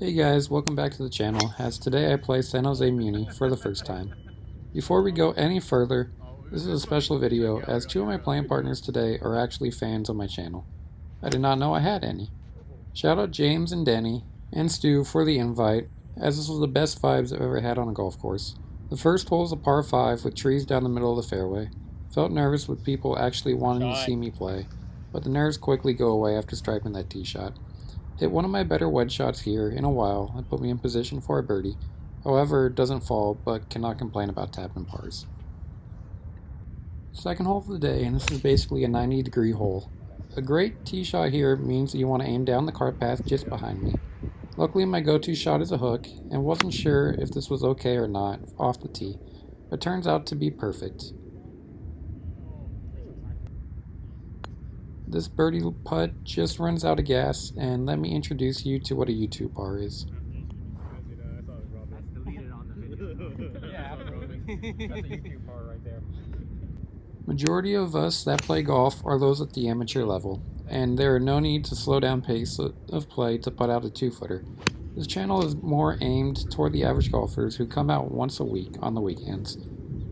Hey guys, welcome back to the channel, as today I play San Jose Muni for the first time. Before we go any further, this is a special video as two of my playing partners today are actually fans of my channel. I did not know I had any. Shoutout James and Danny and Stu for the invite, as this was the best vibes I've ever had on a golf course. The first hole is a par 5 with trees down the middle of the fairway. Felt nervous with people actually wanting to see me play, but the nerves quickly go away after striping that tee shot. Hit one of my better wedge shots here in a while and put me in position for a birdie. However, it doesn't fall, but cannot complain about tapping pars. Second hole of the day, and this is basically a 90-degree hole. A great tee shot here means that you want to aim down the cart path just behind me. Luckily my go-to shot is a hook, and wasn't sure if this was okay or not off the tee, but turns out to be perfect. This birdie putt just runs out of gas, and let me introduce you to what a YouTube par is. Majority of us that play golf are those at the amateur level, and there are no need to slow down pace of play to put out a 2-footer. This channel is more aimed toward the average golfers who come out once a week on the weekends.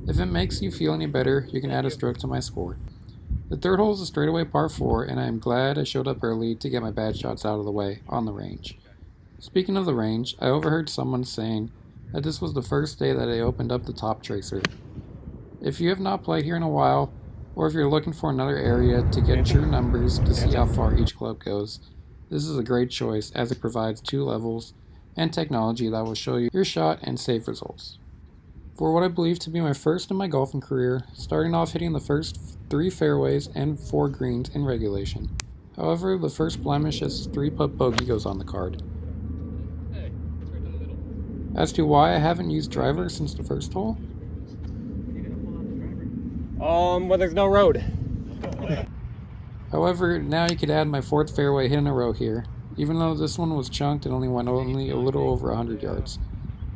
If it makes you feel any better, you can add a stroke to my score. The third hole is a straightaway par 4, and I am glad I showed up early to get my bad shots out of the way on the range. Speaking of the range, I overheard someone saying that this was the first day that I opened up the top tracer. If you have not played here in a while, or if you're looking for another area to get true numbers to see how far each club goes, this is a great choice as it provides 2 levels and technology that will show you your shot and save results. For what I believe to be my first in my golfing career, starting off hitting the first 3 fairways and 4 greens in regulation. However, the first blemish is 3-putt bogey goes on the card. As to why I haven't used driver since the first hole? Well, there's no road. However, now you could add my 4th fairway hit in a row here, even though this one was chunked and only went a little over 100 yards.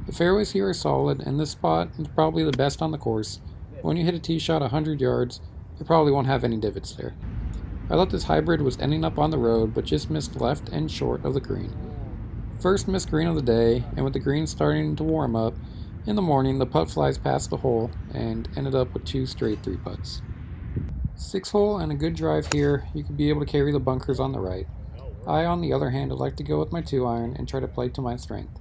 The fairways here are solid, and this spot is probably the best on the course. When you hit a tee shot 100 yards, you probably won't have any divots there. I thought this hybrid was ending up on the road, but just missed left and short of the green. First missed green of the day, and with the green starting to warm up, in the morning the putt flies past the hole, and ended up with 2 straight 3-putts. 6 hole and a good drive here, you could be able to carry the bunkers on the right. I, on the other hand, would like to go with my 2-iron and try to play to my strength.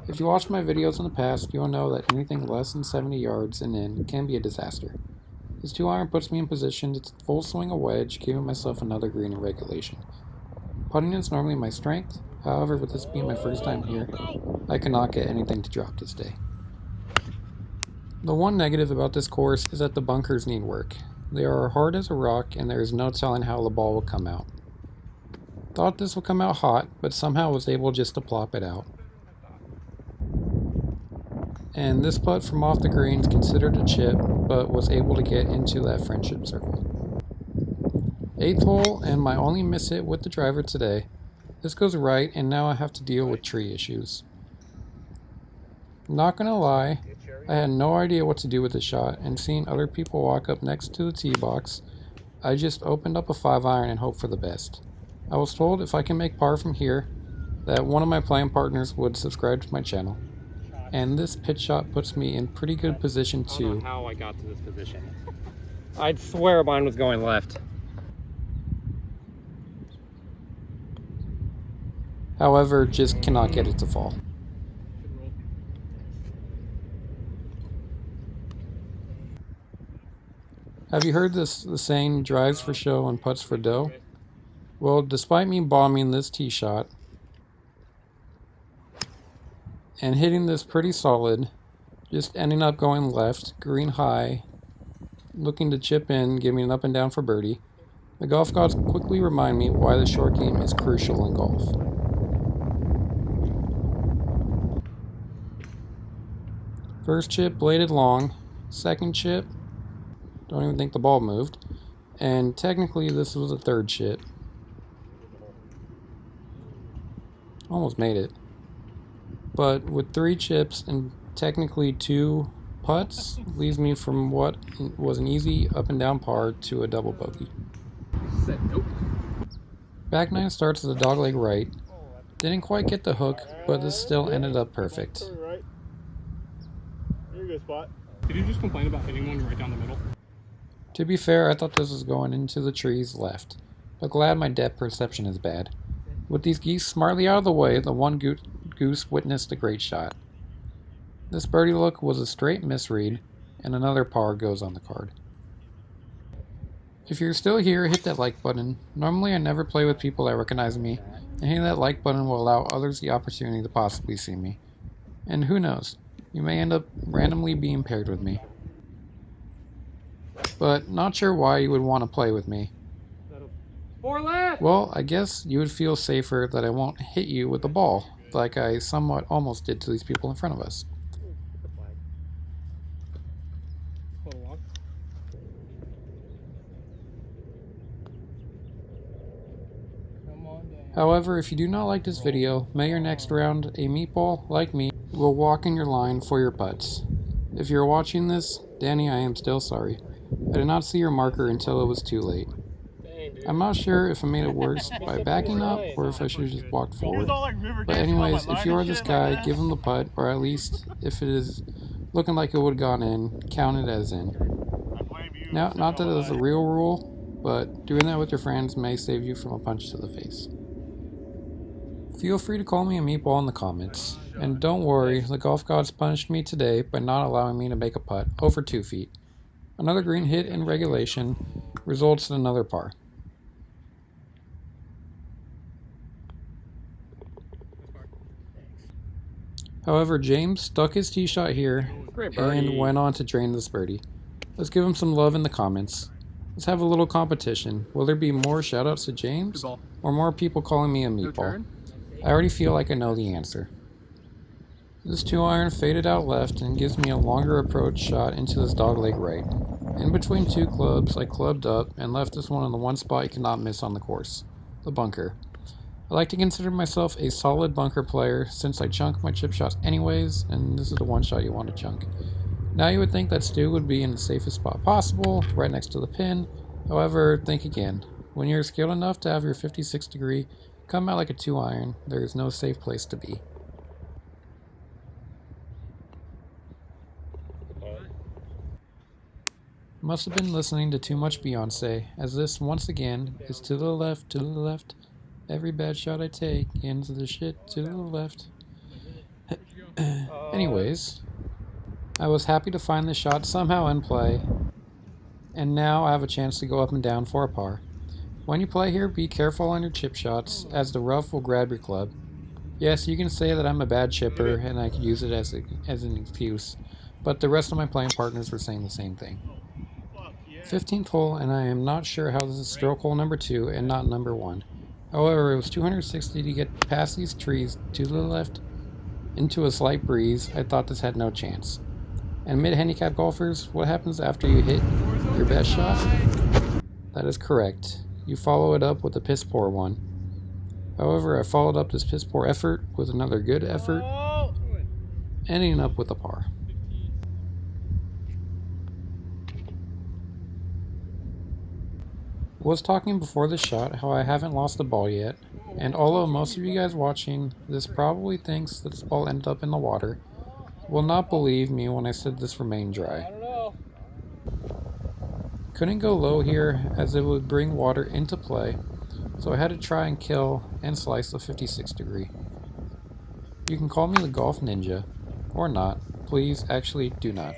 If you watched my videos in the past, you will know that anything less than 70 yards and in can be a disaster. This 2-iron puts me in position to full swing a wedge, giving myself another green in regulation. Putting is normally my strength, however with this being my first time here, I cannot get anything to drop this day. The one negative about this course is that the bunkers need work. They are hard as a rock and there is no telling how the ball will come out. Thought this would come out hot, but somehow was able just to plop it out. And this putt from off the green is considered a chip, but was able to get into that friendship circle. 8th hole, and my only miss hit with the driver today. This goes right, and now I have to deal with tree issues. Not gonna lie, I had no idea what to do with the shot, and seeing other people walk up next to the tee box, I just opened up a 5-iron and hoped for the best. I was told if I can make par from here, that one of my playing partners would subscribe to my channel. And this pitch shot puts me in pretty good position too. I don't know how I got to this position. I'd swear mine was going left. However, just cannot get it to fall. Have you heard the saying, drives for show and putts for dough? Well, despite me bombing this tee shot, and hitting this pretty solid, just ending up going left, green high, looking to chip in, giving an up and down for birdie, the golf gods quickly remind me why the short game is crucial in golf. First chip bladed long, second chip, don't even think the ball moved, and technically this was a 3rd chip. Almost made it. But with 3 chips and technically 2 putts, leaves me from what was an easy up and down par to a double bogey. Back 9 starts as a dogleg right, Didn't quite get the hook, but this still ended up perfect. Right. You're a good spot. Did you just complain about hitting one right down the middle? To be fair, I thought this was going into the trees left, but glad my depth perception is bad. With these geese smartly out of the way, the one goose witnessed a great shot. This birdie look was a straight misread, and another par goes on the card. If you're still here, hit that like button. Normally I never play with people that recognize me, and hitting that like button will allow others the opportunity to possibly see me. And who knows, you may end up randomly being paired with me. But not sure why you would want to play with me. 4 left! Well, I guess you would feel safer that I won't hit you with the ball, like I somewhat almost did to these people in front of us. However, if you do not like this video, may your next round, a meatball, like me, will walk in your line for your putts. If you're watching this, Danny, I am still sorry. I did not see your marker until it was too late. I'm not sure if I made it worse by backing up or if I should have just walked forward. But anyways, if you are this guy, give him the putt, or at least if it is looking like it would have gone in, count it as in. Now, not that it is a real rule, but doing that with your friends may save you from a punch to the face. Feel free to call me a meatball in the comments. And don't worry, the golf gods punished me today by not allowing me to make a putt over 2 feet. Another green hit in regulation results in another par. However, James stuck his tee shot here and went on to drain this birdie. Let's give him some love in the comments. Let's have a little competition. Will there be more shoutouts to James or more people calling me a meatball? I already feel like I know the answer. This 2-iron faded out left and gives me a longer approach shot into this dogleg right. In between 2 clubs, I clubbed up and left this one in the one spot you cannot miss on the course, the bunker. I like to consider myself a solid bunker player since I chunk my chip shots anyways, and this is the one shot you want to chunk. Now you would think that Stu would be in the safest spot possible, right next to the pin. However, think again. When you're skilled enough to have your 56 degree come out like a 2-iron, there is no safe place to be. Must have been listening to too much Beyonce, as this once again is to the left, to the left. Every bad shot I take ends the shit to the left. Anyways, I was happy to find this shot somehow in play, and now I have a chance to go up and down for a par. When you play here, be careful on your chip shots, as the rough will grab your club. Yes, you can say that I'm a bad chipper and I could use it as an excuse, but the rest of my playing partners were saying the same thing. 15th hole, and I am not sure how this is stroke hole number 2 and not number 1. However, it was 260 to get past these trees to the left into a slight breeze. I thought this had no chance. And mid-handicap golfers, what happens after you hit your best shot? That is correct. You follow it up with a piss poor one. However, I followed up this piss poor effort with another good effort, ending up with a par. Was talking before the shot how I haven't lost the ball yet, and although most of you guys watching this probably thinks that this ball ended up in the water, will not believe me when I said this remained dry. Couldn't go low here as it would bring water into play, so I had to try and kill and slice the 56 degree. You can call me the golf ninja, or not. Please, actually do not.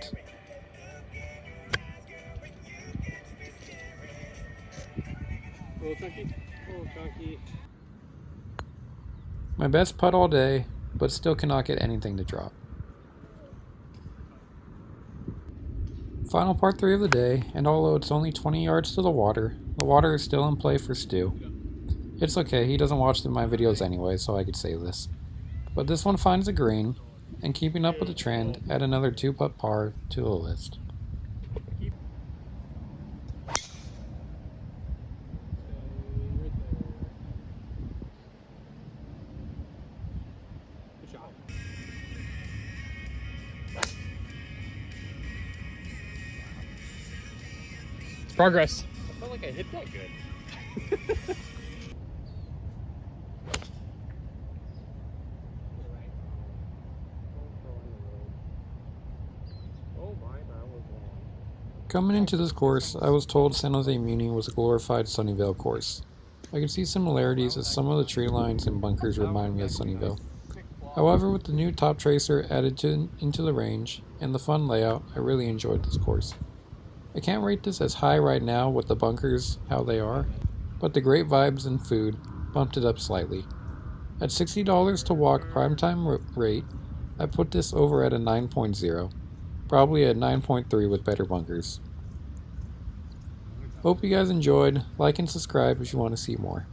My best putt all day, but still cannot get anything to drop. Final part 3 of the day, and although it's only 20 yards to the water is still in play for Stu. It's okay, he doesn't watch my videos anyway, so I could say this. But this one finds a green, and keeping up with the trend, add another 2-putt par to the list. Progress. I felt like I hit that good. Coming into this course, I was told San Jose Muni was a glorified Sunnyvale course. I can see similarities as some of the tree lines and bunkers remind me of Sunnyvale. However, with the new top tracer added into the range and the fun layout, I really enjoyed this course. I can't rate this as high right now with the bunkers how they are, but the great vibes and food bumped it up slightly. At $60 to walk primetime rate, I put this over at a 9.0, probably a 9.3 with better bunkers. Hope you guys enjoyed. Like and subscribe if you want to see more.